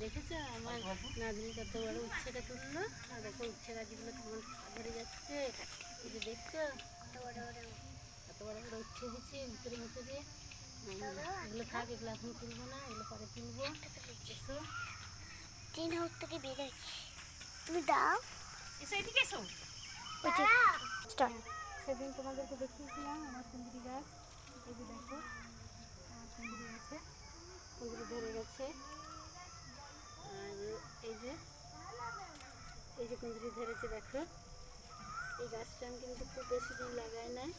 দেখেছো আমার নাতনি কত বড় উচ্ছেটা তুললো, আর দেখো উচ্ছে গাছগুলো কেমন ধরে যাচ্ছে। এই যে দেখছো কত বড় বড় উচ্ছে হয়েছে ভিতরে ভিতরে। এগুলো থাক, এগুলো এখন তুলবো না, এগুলো পরে তুলবো। এসো তিন হাত থেকে বেড়ে তুমি দাও, এসো এদিকে এসো। সেদিন তোমাদেরকে দেখিয়েছিলাম আমার কুঁদরি গাছ। এই যে দেখো আমার কুঁদরি গাছে কুঁদরি ধরে গেছে। আর এই যে কুঁদরি ধরেছে দেখো। এই গাছটা আমি কিন্তু খুব বেশি দিন লাগাই নাই,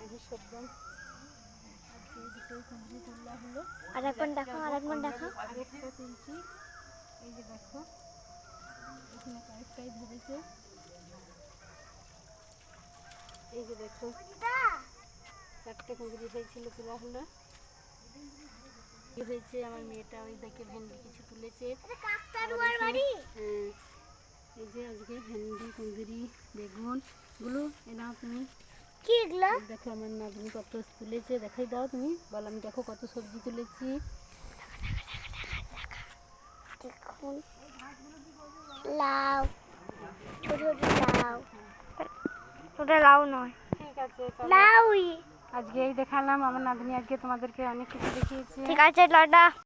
এখন সবদম আজকে এই দুটো কুঁদরি তোলা হলো। আরেকবার দেখো, আরেকবার দেখো, আরেকটা তুলছি। এই যে দেখো এখানে কয়েকটাই ধরেছে। এই যে দেখো চারটে কুঁদরি হয়েছিল, তোলা হলো। কি হয়েছে আমার মেয়েটা ওই দেখে ভেন্ডি কিছু তুলেছে। হ্যাঁ এই যে আজকে ভেন্ডি, কুঁদরি, বেগুন গুলো এনাও তুমি। কি এগুলো? দেখো আমার নাতনি কত তুলেছে, দেখাই দাও তুমি, বল আমি দেখো কত সবজি তুলেছি। দেখুন লাউ, ছোট ছোট লাউ, ওটা লাউ নয়, ঠিক আছে লাউই। আজকে এই দেখালাম আমার নাতনি আজকে তোমাদেরকে অনেক কিছু দেখিয়েছে। ঠিক আছে, টাটা।